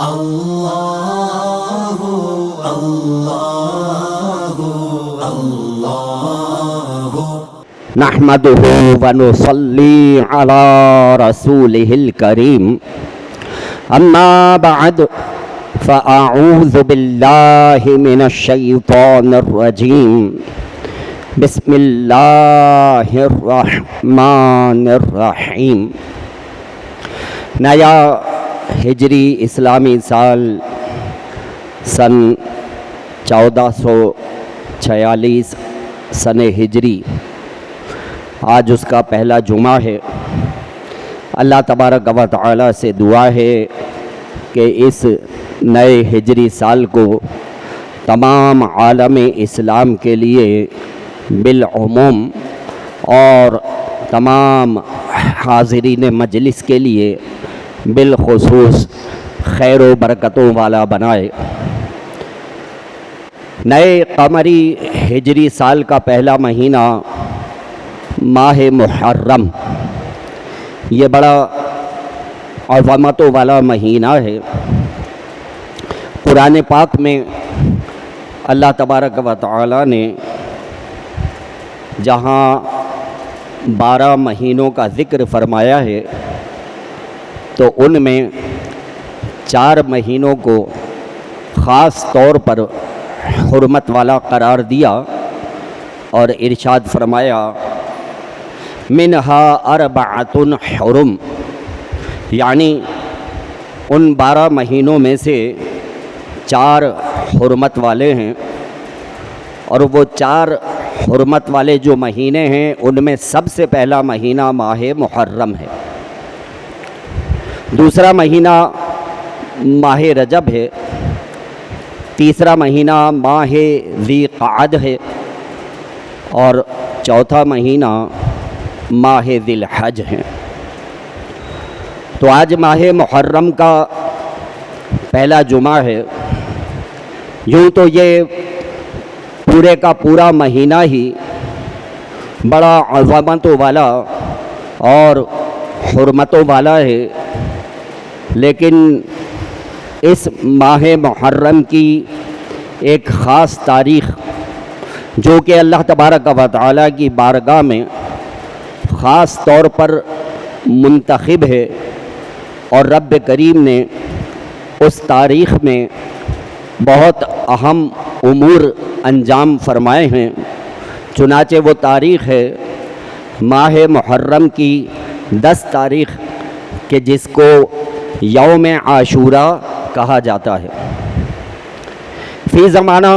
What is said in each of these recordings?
اللہ اللہ اللہ نحمده ونصلي على رسوله الكريم اما بعد فاعوذ بالله من الشيطان الرجيم بسم الله الرحمن الرحیم۔ نیا ہجری اسلامی سال سن 1446 سن ہجری، آج اس کا پہلا جمعہ ہے۔ اللہ تبارک و تعالی سے دعا ہے کہ اس نئے ہجری سال کو تمام عالم اسلام کے لیے بالعموم اور تمام حاضرین مجلس کے لیے بالخصوص خیر و برکتوں والا بنائے۔ نئے قمری ہجری سال کا پہلا مہینہ ماہ محرم، یہ بڑا عظمتوں والا مہینہ ہے۔ قرآن پاک میں اللہ تبارک و تعالی نے جہاں 12 مہینوں کا ذکر فرمایا ہے تو ان میں 4 مہینوں کو خاص طور پر حرمت والا قرار دیا اور ارشاد فرمایا منہا اربعۃ حرم، یعنی ان 12 مہینوں میں سے 4 حرمت والے ہیں، اور وہ 4 حرمت والے جو مہینے ہیں ان میں سب سے پہلا مہینہ ماہ محرم ہے، دوسرا مہینہ ماہ رجب ہے، تیسرا مہینہ ماہ ذی قعد ہے، اور چوتھا مہینہ ماہ ذی الحج ہے۔ تو آج ماہ محرم کا پہلا جمعہ ہے۔ یوں تو یہ پورے کا پورا مہینہ ہی بڑا عظمتوں والا اور حرمتوں والا ہے، لیکن اس ماہ محرم کی ایک خاص تاریخ جو کہ اللہ تبارک و تعالی کی بارگاہ میں خاص طور پر منتخب ہے، اور رب کریم نے اس تاریخ میں بہت اہم امور انجام فرمائے ہیں۔ چنانچہ وہ تاریخ ہے ماہ محرم کی 10 تاریخ کہ جس کو یوم عاشوراء کہا جاتا ہے۔ فی زمانہ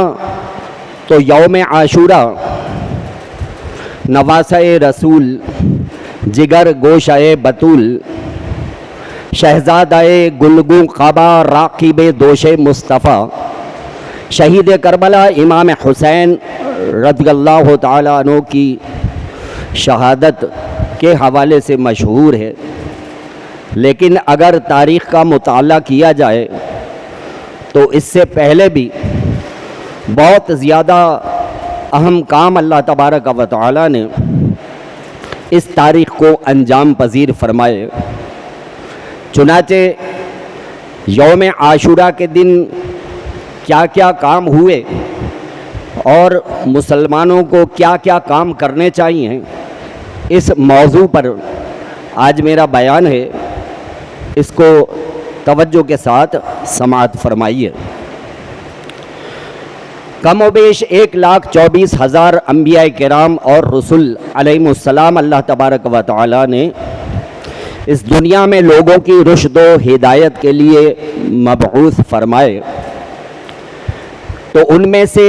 تو یوم عاشوراء نواسہ رسول، جگر گوشہ بطول، شہزادہ گلگوں قبا راقب دوش مصطفیٰ، شہید کربلا امام حسین رضی اللہ تعالیٰ عنہ کی شہادت کے حوالے سے مشہور ہے۔ لیکن اگر تاریخ کا مطالعہ کیا جائے تو اس سے پہلے بھی بہت زیادہ اہم کام اللہ تبارک و تعالی نے اس تاریخ کو انجام پذیر فرمائے۔ چنانچہ یوم عاشوراء کے دن کیا کیا کام ہوئے اور مسلمانوں کو کیا کیا کام کرنے چاہیے، اس موضوع پر آج میرا بیان ہے، اس کو توجہ کے ساتھ سماعت فرمائیے۔ کم و بیش 1,24,000 انبیاء کرام اور رسول علیہم السلام اللہ تبارک و تعالی نے اس دنیا میں لوگوں کی رشد و ہدایت کے لیے مبعوث فرمائے۔ تو ان میں سے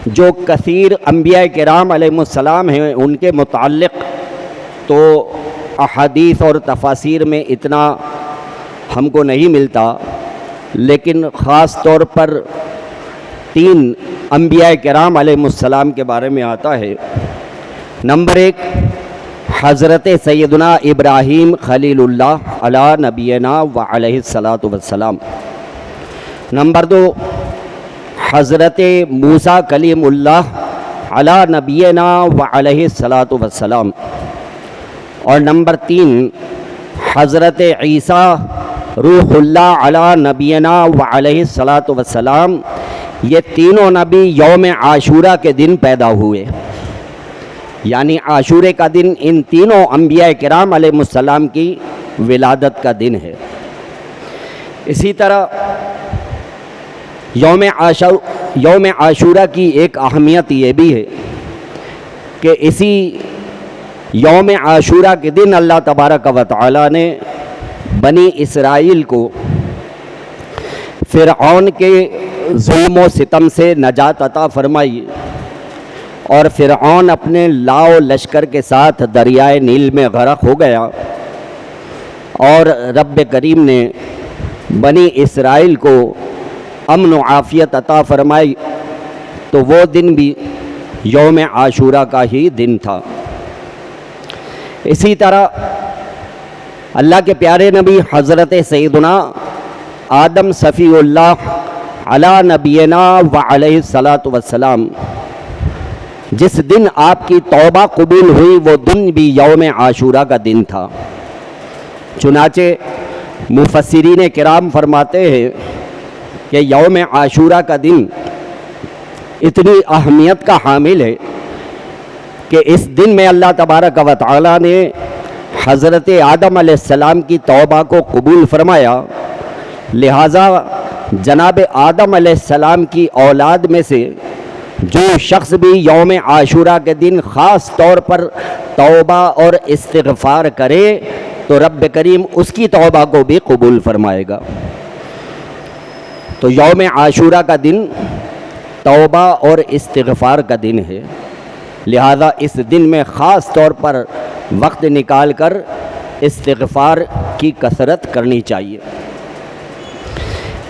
جو کثیر انبیاء کرام علیہم السلام ہیں ان کے متعلق تو احادیث اور تفاسیر میں اتنا ہم کو نہیں ملتا، لیکن خاص طور پر 3 انبیاء کرام علیہم السلام کے بارے میں آتا ہے۔ نمبر 1 حضرت سیدنا ابراہیم خلیل اللہ علی نبینا و علیہ الصلاۃ والسلام۔ نمبر 2 حضرت موسیٰ کلیم اللہ علی نبینا و علیہ الصلاۃ والسلام۔ اور نمبر 3 حضرت عیسیٰ روح اللہ علی نبینا و علیہ الصلاۃ والسلام، یہ تینوں نبی یوم عاشورہ کے دن پیدا ہوئے، یعنی عاشورے کا دن ان تینوں انبیاء کرام علیہ السلام کی ولادت کا دن ہے۔ اسی طرح یوم عاشورہ کی ایک اہمیت یہ بھی ہے کہ اسی یوم عاشورہ کے دن اللہ تبارک و تعالی نے بنی اسرائیل کو فرعون کے ظلم و ستم سے نجات عطا فرمائی، اور فرعون اپنے لاؤ لشکر کے ساتھ دریائے نیل میں غرق ہو گیا، اور رب کریم نے بنی اسرائیل کو امن و عافیت عطا فرمائی، تو وہ دن بھی یوم عاشورہ کا ہی دن تھا۔ اسی طرح اللہ کے پیارے نبی حضرت سیدنا آدم صفی اللہ علی نبینا و علیہ الصلاۃ والسلام، جس دن آپ کی توبہ قبول ہوئی وہ دن بھی یوم عاشورہ کا دن تھا۔ چنانچہ مفسرین کرام فرماتے ہیں کہ یوم عاشورہ کا دن اتنی اہمیت کا حامل ہے کہ اس دن میں اللہ تبارک و تعالی نے حضرت آدم علیہ السلام کی توبہ کو قبول فرمایا، لہٰذا جناب آدم علیہ السلام کی اولاد میں سے جو شخص بھی یوم عاشورہ کے دن خاص طور پر توبہ اور استغفار کرے تو رب کریم اس کی توبہ کو بھی قبول فرمائے گا۔ تو یوم عاشورہ کا دن توبہ اور استغفار کا دن ہے، لہذا اس دن میں خاص طور پر وقت نکال کر استغفار کی کثرت کرنی چاہیے۔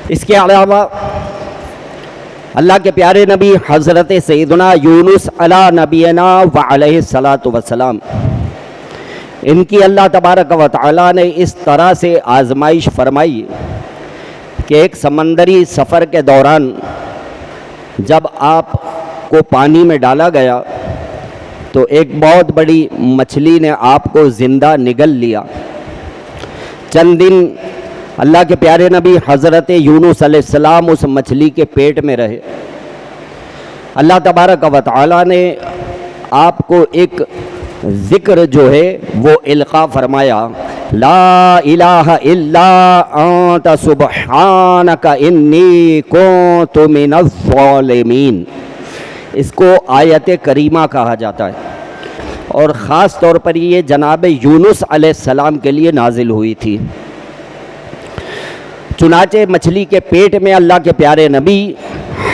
اس کے علاوہ اللہ کے پیارے نبی حضرت سیدنا یونس علی نبینا و علیہ الصلاۃ والسلام، ان کی اللہ تبارک و تعالی نے اس طرح سے آزمائش فرمائی کہ ایک سمندری سفر کے دوران جب آپ کو پانی میں ڈالا گیا تو ایک بہت بڑی مچھلی نے آپ کو زندہ نگل لیا۔ چند دن اللہ کے پیارے نبی حضرت یونس علیہ السلام اس مچھلی کے پیٹ میں رہے۔ اللہ تبارک و تعالی نے آپ کو ایک ذکر جو ہے وہ القاء فرمایا، لا الہ الا انت سبحانک انی کنت من الظالمین۔ اس کو آیت کریمہ کہا جاتا ہے، اور خاص طور پر یہ جناب یونس علیہ السلام کے لیے نازل ہوئی تھی۔ چنانچہ مچھلی کے پیٹ میں اللہ کے پیارے نبی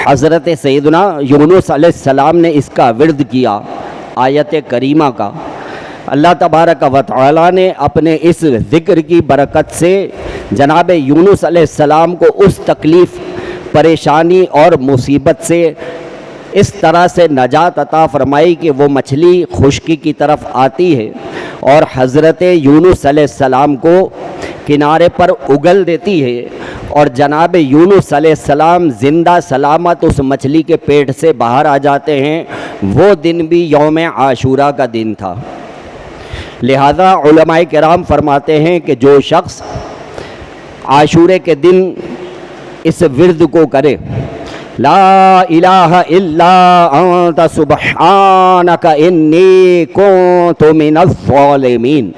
حضرت سیدنا یونس علیہ السلام نے اس کا ورد کیا آیت کریمہ کا۔ اللہ تبارک و تعالی نے اپنے اس ذکر کی برکت سے جناب یونس علیہ السلام کو اس تکلیف، پریشانی اور مصیبت سے اس طرح سے نجات عطا فرمائی کہ وہ مچھلی خشکی کی طرف آتی ہے اور حضرت یونس علیہ السلام کو کنارے پر اگل دیتی ہے، اور جناب یونس علیہ السلام زندہ سلامت اس مچھلی کے پیٹ سے باہر آ جاتے ہیں۔ وہ دن بھی یوم عاشورہ کا دن تھا۔ لہذا علماء کرام فرماتے ہیں کہ جو شخص عاشورے کے دن اس ورد کو کرے، لا الہ الا انت سبحانک انی کنت من الظالمین،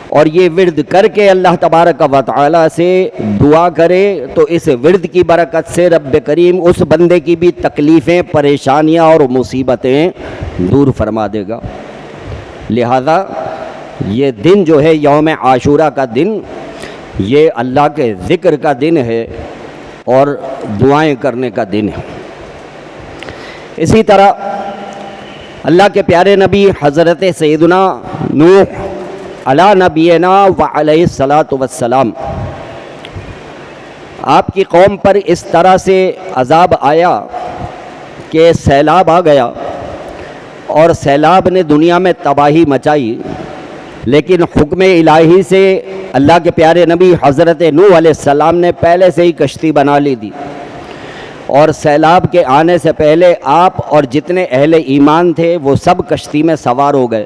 اور یہ ورد کر کے اللہ تبارک و تعالی سے دعا کرے تو اس ورد کی برکت سے رب کریم اس بندے کی بھی تکلیفیں، پریشانیاں اور مصیبتیں دور فرما دے گا۔ لہذا یہ دن جو ہے یوم عاشورہ کا دن، یہ اللہ کے ذکر کا دن ہے اور دعائیں کرنے کا دن ہے۔ اسی طرح اللہ کے پیارے نبی حضرت سیدنا نوح علی نبینا و علیہ الصلاۃ والسلام، آپ کی قوم پر اس طرح سے عذاب آیا کہ سیلاب آ گیا، اور سیلاب نے دنیا میں تباہی مچائی، لیکن حکم الہی سے اللہ کے پیارے نبی حضرت نوح علیہ السلام نے پہلے سے ہی کشتی بنا لی تھی، اور سیلاب کے آنے سے پہلے آپ اور جتنے اہل ایمان تھے وہ سب کشتی میں سوار ہو گئے،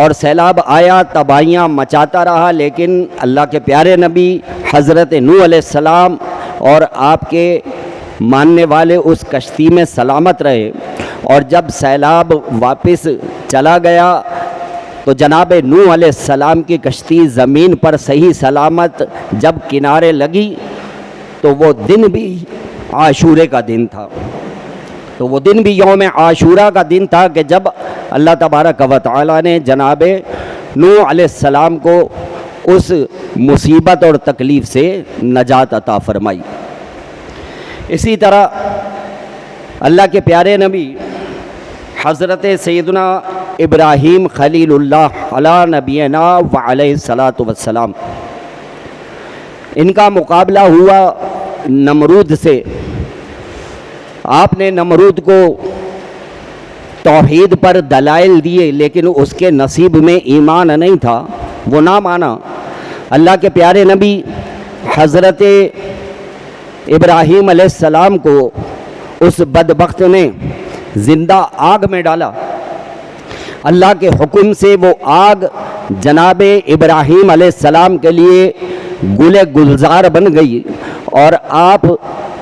اور سیلاب آیا، تباہیاں مچاتا رہا، لیکن اللہ کے پیارے نبی حضرت نوح علیہ السلام اور آپ کے ماننے والے اس کشتی میں سلامت رہے۔ اور جب سیلاب واپس چلا گیا تو جناب نوح علیہ السلام کی کشتی زمین پر صحیح سلامت جب کنارے لگی تو وہ دن بھی عاشورے کا دن تھا، تو وہ دن بھی یوم عاشورہ کا دن تھا کہ جب اللہ تبارک و تعالی نے جناب نوح علیہ السلام کو اس مصیبت اور تکلیف سے نجات عطا فرمائی۔ اسی طرح اللہ کے پیارے نبی حضرت سیدنا ابراہیم خلیل اللہ علی نبینا وعلیہ الصلاۃ والسلام، ان کا مقابلہ ہوا نمرود سے۔ آپ نے نمرود کو توحید پر دلائل دیے، لیکن اس کے نصیب میں ایمان نہیں تھا، وہ نہ مانا۔ اللہ کے پیارے نبی حضرت ابراہیم علیہ السلام کو اس بدبخت نے زندہ آگ میں ڈالا۔ اللہ کے حکم سے وہ آگ جناب ابراہیم علیہ السلام کے لیے گل گلزار بن گئی، اور آپ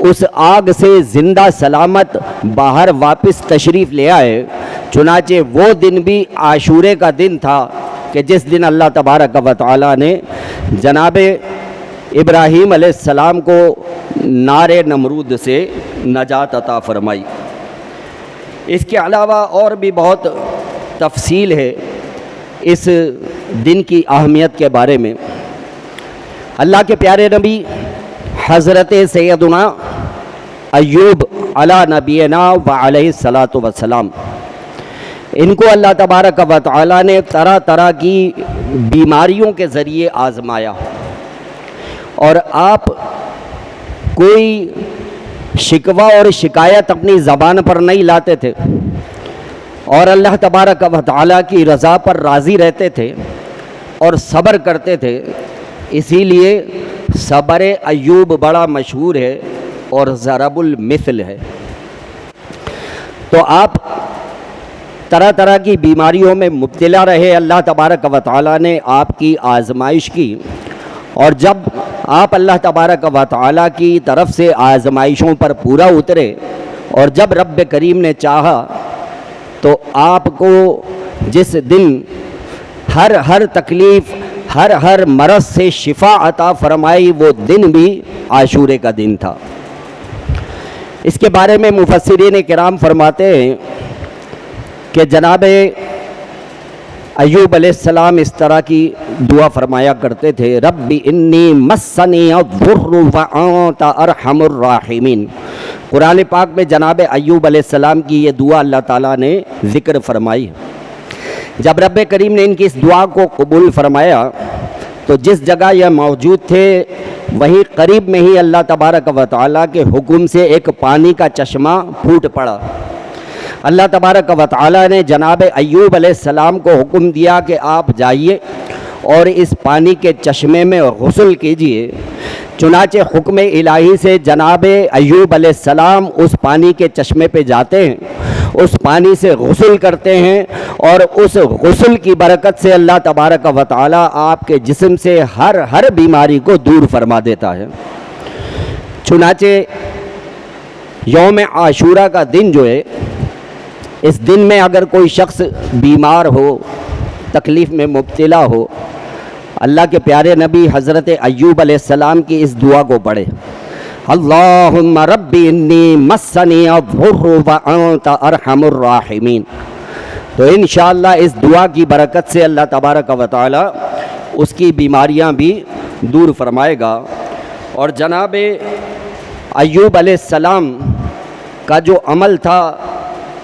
اس آگ سے زندہ سلامت باہر واپس تشریف لے آئے۔ چنانچہ وہ دن بھی عاشورے کا دن تھا کہ جس دن اللہ تبارک و تعالی نے جناب ابراہیم علیہ السلام کو نار نمرود سے نجات عطا فرمائی۔ اس کے علاوہ اور بھی بہت تفصیل ہے اس دن کی اہمیت کے بارے میں۔ اللہ کے پیارے نبی حضرت سیدنا ایوب علی نبینا وعلیہ الصلاۃ والسلام، ان کو اللہ تبارک و تعالی نے طرح طرح کی بیماریوں کے ذریعے آزمایا، اور آپ کوئی شکوہ اور شکایت اپنی زبان پر نہیں لاتے تھے، اور اللہ تبارک و تعالی کی رضا پر راضی رہتے تھے اور صبر کرتے تھے۔ اسی لیے صبر ایوب بڑا مشہور ہے اور ضرب المثل ہے۔ تو آپ طرح طرح کی بیماریوں میں مبتلا رہے، اللہ تبارک و تعالی نے آپ کی آزمائش کی، اور جب آپ اللہ تبارک و تعالی کی طرف سے آزمائشوں پر پورا اترے، اور جب رب کریم نے چاہا تو آپ کو جس دن ہر تکلیف ہر مرض سے شفا عطا فرمائی، وہ دن بھی عاشورے کا دن تھا۔ اس کے بارے میں مفسرین کرام فرماتے ہیں کہ جناب ایوب علیہ السلام اس طرح کی دعا فرمایا کرتے تھے، رب انی مسنی الضر وانت ارحم الراحمین۔ قرآن پاک میں جناب ایوب علیہ السلام کی یہ دعا اللہ تعالیٰ نے ذکر فرمائی ہے۔ جب رب کریم نے ان کی اس دعا کو قبول فرمایا تو جس جگہ یہ موجود تھے وہیں قریب میں ہی اللہ تبارک و تعالیٰ کے حکم سے ایک پانی کا چشمہ پھوٹ پڑا۔ اللہ تبارک و تعالیٰ نے جناب ایوب علیہ السلام کو حکم دیا کہ آپ جائیے اور اس پانی کے چشمے میں غسل کیجیے۔ چنانچہ حکم الہی سے جناب ایوب علیہ السلام اس پانی کے چشمے پہ جاتے ہیں، اس پانی سے غسل کرتے ہیں، اور اس غسل کی برکت سے اللہ تبارک و تعالیٰ آپ کے جسم سے ہر بیماری کو دور فرما دیتا ہے۔ چنانچہ یوم عاشورہ کا دن جو ہے، اس دن میں اگر کوئی شخص بیمار ہو، تکلیف میں مبتلا ہو، اللہ کے پیارے نبی حضرت ایوب علیہ السلام کی اس دعا کو پڑھے، اللہم رب انی مسنی الضر وانت ارحم الراحمین، تو انشاءاللہ اس دعا کی برکت سے اللہ تبارک و تعالی اس کی بیماریاں بھی دور فرمائے گا۔ اور جناب ایوب علیہ السلام کا جو عمل تھا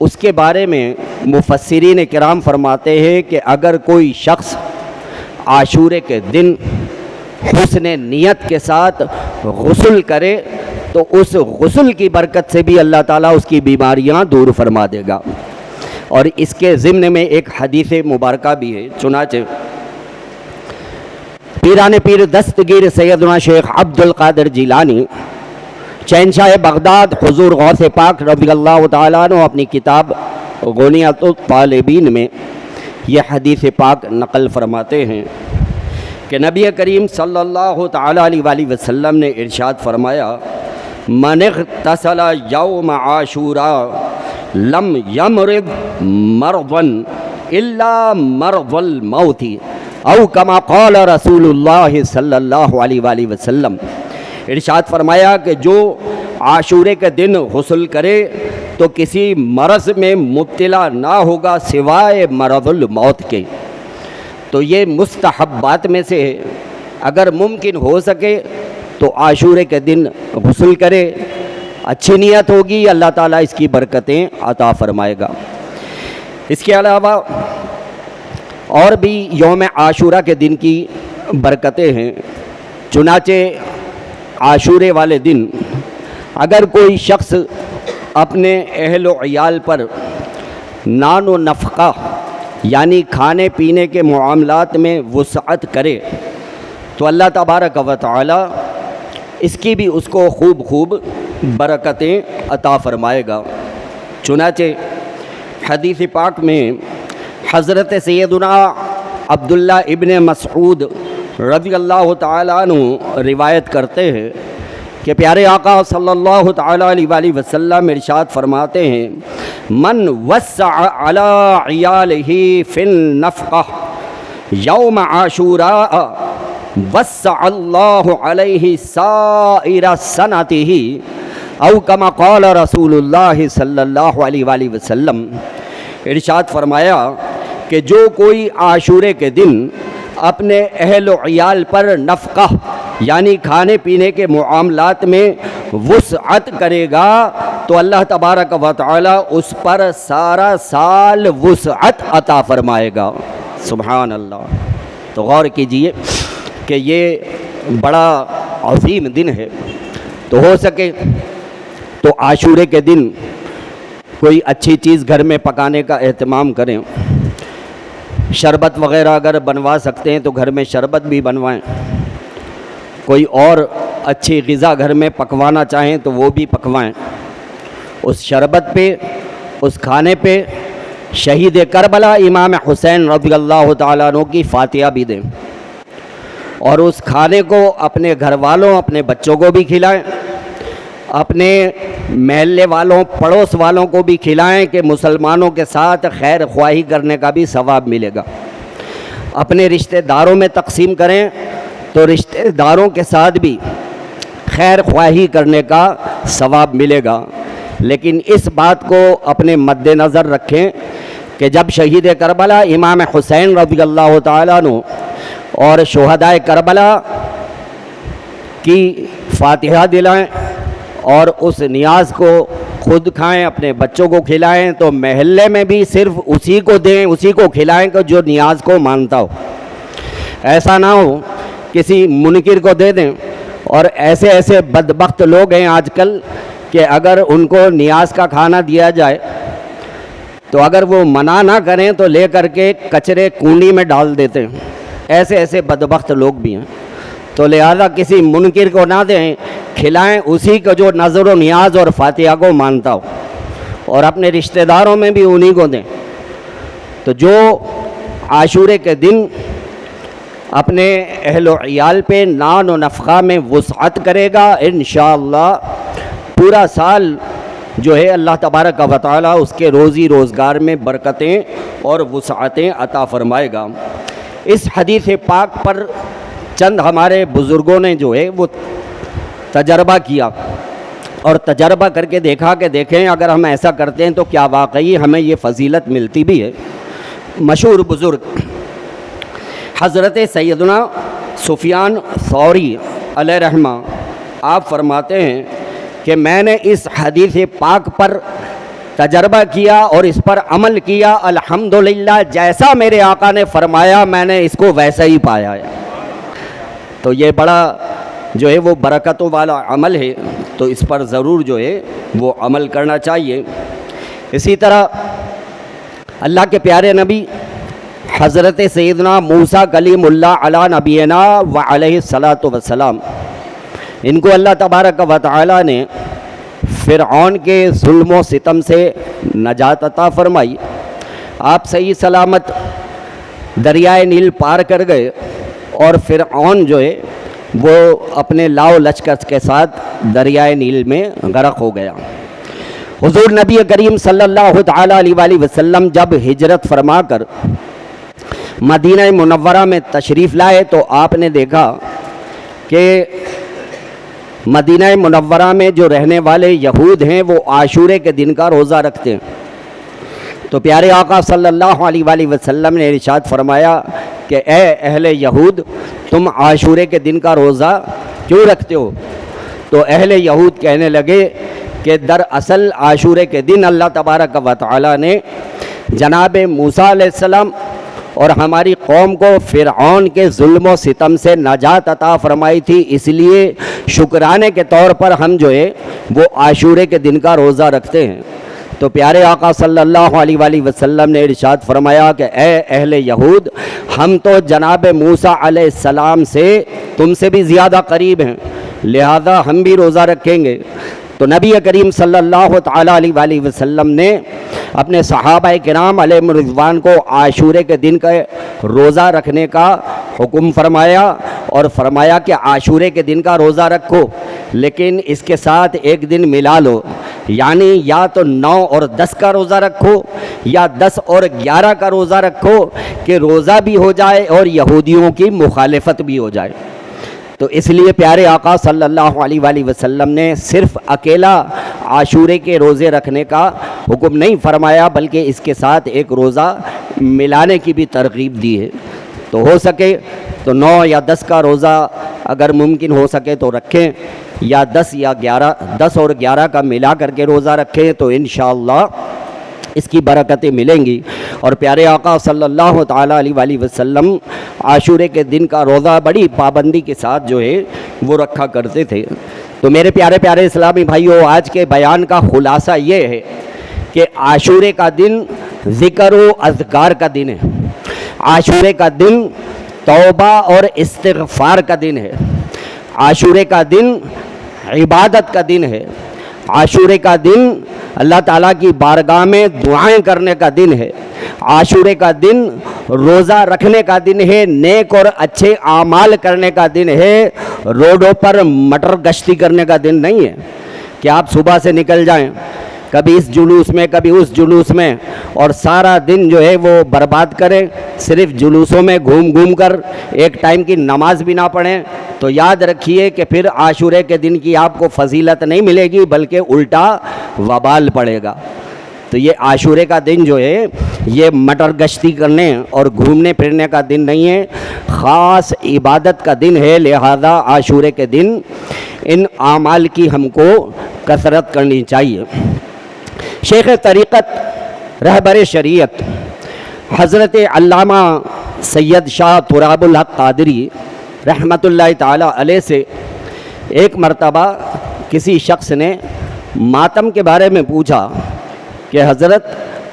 اس کے بارے میں مفسرین کرام فرماتے ہیں کہ اگر کوئی شخص عاشورے کے دن حسن نیت کے ساتھ غسل کرے تو اس غسل کی برکت سے بھی اللہ تعالیٰ اس کی بیماریاں دور فرما دے گا۔ اور اس کے ضمن میں ایک حدیث مبارکہ بھی ہے، چنانچہ پیران پیر دستگیر سیدنا شیخ عبد القادر جیلانی شہنشاہ بغداد حضور غوث پاک رضی اللہ تعالیٰ عنہ اپنی کتاب غنیۃ الطالبین میں یہ حدیث پاک نقل فرماتے ہیں کہ نبی کریم صلی اللہ تعالیٰ علیہ وآلہ وسلم نے ارشاد فرمایا من اغتسل یوم عاشوراء لم یمرض مرضا الا مرض الموت او کما قال رسول اللہ صلی اللہ علیہ وآلہ وسلم۔ ارشاد فرمایا کہ جو عاشورے کے دن غسل کرے تو کسی مرض میں مبتلا نہ ہوگا سوائے مرض الموت کے۔ تو یہ مستحبات میں سے اگر ممکن ہو سکے تو عاشورے کے دن غسل کرے، اچھی نیت ہوگی اللہ تعالیٰ اس کی برکتیں عطا فرمائے گا۔ اس کے علاوہ اور بھی یوم عاشورہ کے دن کی برکتیں ہیں، چنانچہ عاشورے والے دن اگر کوئی شخص اپنے اہل و عیال پر نان و نفقہ یعنی کھانے پینے کے معاملات میں وسعت کرے تو اللہ تبارک و تعالی اس کی بھی اس کو خوب برکتیں عطا فرمائے گا۔ چنانچہ حدیث پاک میں حضرت سیدنا عبداللہ ابن مسعود رضی اللہ تعالیٰ عنہ روایت کرتے ہیں کہ پیارے آقا صلی اللہ تعالیٰ علیہ وآلہ وسلم ارشاد فرماتے ہیں من وسع علی عیالہ فی النفقہ یوم عاشوراء وسع اللہ علیہ سائر سنتہ او کما قال رسول اللہ صلی اللہ علیہ وآلہ وسلم۔ ارشاد فرمایا کہ جو کوئی عاشورے کے دن اپنے اہل و عیال پر نفقہ یعنی کھانے پینے کے معاملات میں وسعت کرے گا تو اللہ تبارک و تعالی اس پر سارا سال وسعت عطا فرمائے گا۔ سبحان اللہ۔ تو غور کیجئے کہ یہ بڑا عظیم دن ہے، تو ہو سکے تو عاشورے کے دن کوئی اچھی چیز گھر میں پکانے کا اہتمام کریں، شربت وغیرہ اگر بنوا سکتے ہیں تو گھر میں شربت بھی بنوائیں، کوئی اور اچھی غذا گھر میں پکوانا چاہیں تو وہ بھی پکوائیں، اس شربت پہ اس کھانے پہ شہید کربلا امام حسین رضی اللہ تعالیٰ عنہ کی فاتحہ بھی دیں، اور اس کھانے کو اپنے گھر والوں اپنے بچوں کو بھی کھلائیں، اپنے محلے والوں پڑوس والوں کو بھی کھلائیں کہ مسلمانوں کے ساتھ خیر خواہی کرنے کا بھی ثواب ملے گا، اپنے رشتہ داروں میں تقسیم کریں تو رشتہ داروں کے ساتھ بھی خیر خواہی کرنے کا ثواب ملے گا۔ لیکن اس بات کو اپنے مد نظر رکھیں کہ جب شہید کربلا امام حسین رضی اللہ تعالیٰ عنہ اور شہدائے کربلا کی فاتحہ دلائیں اور اس نیاز کو خود کھائیں، اپنے بچوں کو کھلائیں، تو محلے میں بھی صرف اسی کو دیں، اسی کو کھلائیں کہ جو نیاز کو مانتا ہو۔ ایسا نہ ہو کسی منکر کو دے دیں، اور ایسے بدبخت لوگ ہیں آج کل کہ اگر ان کو نیاز کا کھانا دیا جائے تو اگر وہ منع نہ کریں تو لے کر کے کچرے کنڈی میں ڈال دیتے ہیں، ایسے بدبخت لوگ بھی ہیں۔ تو لہذا کسی منکر کو نہ دیں، کھلائیں اسی کو جو نظر و نیاز اور فاتحہ کو مانتا ہو، اور اپنے رشتہ داروں میں بھی انہی کو دیں۔ تو جو عاشورے کے دن اپنے اہل و عیال پہ نان و نفقہ میں وسعت کرے گا انشاءاللہ پورا سال جو ہے اللہ تبارک و تعالی اس کے روزی روزگار میں برکتیں اور وسعتیں عطا فرمائے گا۔ اس حدیث پاک پر چند ہمارے بزرگوں نے جو ہے وہ تجربہ کیا اور تجربہ کر کے دیکھا کہ دیکھیں اگر ہم ایسا کرتے ہیں تو کیا واقعی ہمیں یہ فضیلت ملتی بھی ہے۔ مشہور بزرگ حضرت سیدنا سفیان ثوری علیہ رحمہ آپ فرماتے ہیں کہ میں نے اس حدیث پاک پر تجربہ کیا اور اس پر عمل کیا، الحمدللہ جیسا میرے آقا نے فرمایا میں نے اس کو ویسا ہی پایا ہے۔ تو یہ بڑا جو ہے وہ برکتوں والا عمل ہے، تو اس پر ضرور جو ہے وہ عمل کرنا چاہیے۔ اسی طرح اللہ کے پیارے نبی حضرت سیدنا موسیٰ کلیم اللہ علی نبینا و علیہ الصلاۃ والسلام، ان کو اللہ تبارک و تعالی نے فرعون کے ظلم و ستم سے نجات عطا فرمائی، آپ صحیح سلامت دریائے نیل پار کر گئے اور فرعون جو ہے وہ اپنے لاؤ لشکر کے ساتھ دریائے نیل میں غرق ہو گیا۔ حضور نبی کریم صلی اللہ تعالیٰ علیہ وآلہ وسلم جب ہجرت فرما کر مدینہ منورہ میں تشریف لائے تو آپ نے دیکھا کہ مدینہ منورہ میں جو رہنے والے یہود ہیں وہ عاشورے کے دن کا روزہ رکھتے ہیں۔ تو پیارے آقا صلی اللہ علیہ وآلہ وسلم نے ارشاد فرمایا کہ اے اہل یہود، تم عاشورے کے دن کا روزہ کیوں رکھتے ہو؟ تو اہل یہود کہنے لگے کہ دراصل عاشورے کے دن اللہ تبارک و تعالی نے جناب موسیٰ علیہ السلام اور ہماری قوم کو فرعون کے ظلم و ستم سے نجات عطا فرمائی تھی، اس لیے شکرانے کے طور پر ہم جو ہے وہ عاشورے کے دن کا روزہ رکھتے ہیں۔ تو پیارے آقا صلی اللہ علیہ وآلہ وسلم نے ارشاد فرمایا کہ اے اہل یہود، ہم تو جناب موسیٰ علیہ السلام سے تم سے بھی زیادہ قریب ہیں، لہذا ہم بھی روزہ رکھیں گے۔ تو نبی کریم صلی اللہ تعالیٰ علیہ وآلہ وسلم نے اپنے صحابہ کرام علیہ رضوان کو عاشورے کے دن کا روزہ رکھنے کا حکم فرمایا اور فرمایا کہ عاشورے کے دن کا روزہ رکھو، لیکن اس کے ساتھ ایک دن ملا لو، یعنی یا تو 9 اور 10 کا روزہ رکھو یا 10 اور 11 کا روزہ رکھو کہ روزہ بھی ہو جائے اور یہودیوں کی مخالفت بھی ہو جائے۔ تو اس لیے پیارے آقا صلی اللہ علیہ وآلہ وسلم نے صرف اکیلا عاشورے کے روزے رکھنے کا حکم نہیں فرمایا، بلکہ اس کے ساتھ ایک روزہ ملانے کی بھی ترغیب دی ہے۔ تو ہو سکے تو 9 یا 10 کا روزہ اگر ممکن ہو سکے تو رکھیں، یا 10 یا 11، 10 اور 11 کا ملا کر کے روزہ رکھیں تو انشاءاللہ اس کی برکتیں ملیں گی۔ اور پیارے آقا صلی اللہ تعالیٰ علیہ وآلہ وسلم عاشورے کے دن کا روزہ بڑی پابندی کے ساتھ جو ہے وہ رکھا کرتے تھے۔ تو میرے پیارے پیارے اسلامی بھائیوں، آج کے بیان کا خلاصہ یہ ہے کہ عاشورے کا دن ذکر و اذکار کا دن ہے، عاشورے کا دن توبہ اور استغفار کا دن ہے، عاشورے کا دن عبادت کا دن ہے، عاشورے کا دن اللہ تعالیٰ کی بارگاہ میں دعائیں کرنے کا دن ہے، عاشورے کا دن روزہ رکھنے کا دن ہے، نیک اور اچھے اعمال کرنے کا دن ہے، روڈوں پر مٹر گشتی کرنے کا دن نہیں ہے کہ آپ صبح سے نکل جائیں کبھی اس جلوس میں کبھی اس جلوس میں اور سارا دن جو ہے وہ برباد کریں، صرف جلوسوں میں گھوم گھوم کر ایک ٹائم کی نماز بھی نہ پڑھیں۔ تو یاد رکھیے کہ پھر عاشورے کے دن کی آپ کو فضیلت نہیں ملے گی بلکہ الٹا وبال پڑے گا۔ تو یہ عاشورے کا دن جو ہے یہ مٹر گشتی کرنے اور گھومنے پھرنے کا دن نہیں ہے، خاص عبادت کا دن ہے، لہذا عاشورے کے دن ان اعمال کی ہم کو کثرت کرنی چاہیے۔ شیخ طریقت رہبر شریعت حضرت علامہ سید شاہ تراب الحق قادری رحمۃ اللہ تعالیٰ علیہ سے ایک مرتبہ کسی شخص نے ماتم کے بارے میں پوچھا کہ حضرت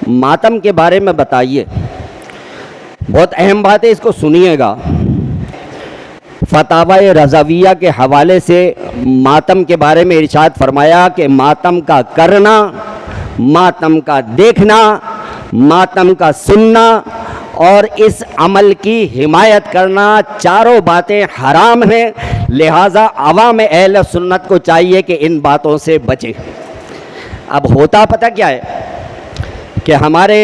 ماتم کے بارے میں بتائیے، بہت اہم بات ہے، اس کو سنیے گا۔ فتاوی رضویہ کے حوالے سے ماتم کے بارے میں ارشاد فرمایا کہ ماتم کا کرنا، ماتم کا دیکھنا، ماتم کا سننا اور اس عمل کی حمایت کرنا، چاروں باتیں حرام ہیں، لہٰذا عوام اہل سنت کو چاہیے کہ ان باتوں سے بچے۔ اب ہوتا پتہ کیا ہے کہ ہمارے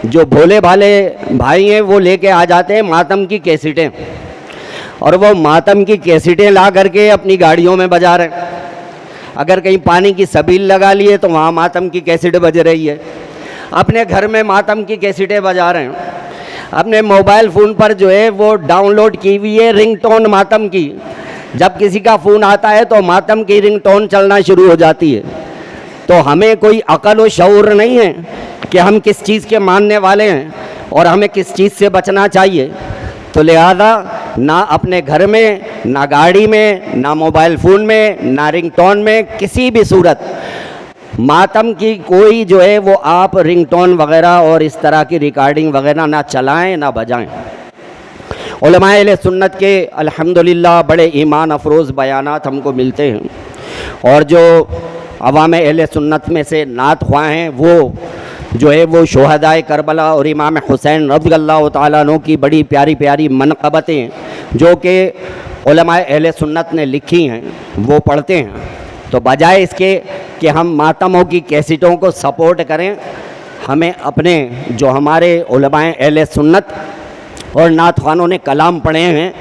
جو بھولے بھالے بھائی ہیں وہ لے کے آ جاتے ہیں ماتم کی کیسٹیں، اور وہ ماتم کی کیسٹیں لا کر کے اپنی گاڑیوں میں بجا رہے ہیں۔ اگر کہیں پانی کی سبیل لگا لیے تو وہاں ماتم کی کیسٹ بج رہی ہے، اپنے گھر میں ماتم کی کیسٹیں بجا رہے ہیں، اپنے موبائل فون پر جو ہے وہ ڈاؤن لوڈ کی ہوئی ہے رنگ ٹون ماتم کی، جب کسی کا فون آتا ہے تو ماتم کی رنگ ٹون چلنا شروع ہو جاتی ہے۔ تو ہمیں کوئی عقل و شعور نہیں ہے کہ ہم کس چیز کے ماننے والے ہیں اور ہمیں کس چیز سے بچنا چاہیے۔ تو لہذا نہ اپنے گھر میں، نہ گاڑی میں، نہ موبائل فون میں، نہ رنگ ٹون میں، کسی بھی صورت ماتم کی کوئی جو ہے وہ آپ رنگ ٹون وغیرہ اور اس طرح کی ریکارڈنگ وغیرہ نہ چلائیں نہ بجائیں۔ علماء اہل سنت کے الحمدللہ بڑے ایمان افروز بیانات ہم کو ملتے ہیں، اور جو عوام اہل سنت میں سے نعت خواہ ہیں وہ جو ہے وہ شہدائے کربلا اور امام حسین رضی اللہ تعالیٰ عنہ کی بڑی پیاری پیاری منقبتیں جو کہ علماء اہل سنت نے لکھی ہیں وہ پڑھتے ہیں، تو بجائے اس کے کہ ہم ماتموں کی کیسٹوں کو سپورٹ کریں، ہمیں اپنے جو ہمارے علماء اہل سنت اور نعت خوانوں نے کلام پڑھے ہیں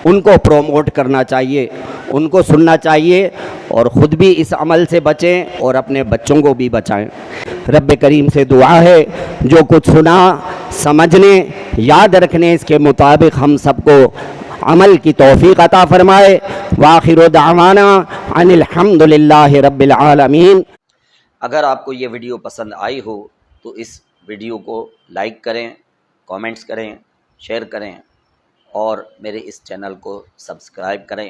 ان کو پروموٹ کرنا چاہیے، ان کو سننا چاہیے، اور خود بھی اس عمل سے بچیں اور اپنے بچوں کو بھی بچائیں۔ رب کریم سے دعا ہے جو کچھ سنا سمجھنے یاد رکھنے اس کے مطابق ہم سب کو عمل کی توفیق عطا فرمائے۔ وآخر دعوانا ان الحمد للہ رب العالمین۔ اگر آپ کو یہ ویڈیو پسند آئی ہو تو اس ویڈیو کو لائک کریں، کامنٹس کریں، شیئر کریں اور میرے اس چینل کو سبسکرائب کریں۔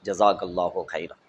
جزاک اللہ خیر۔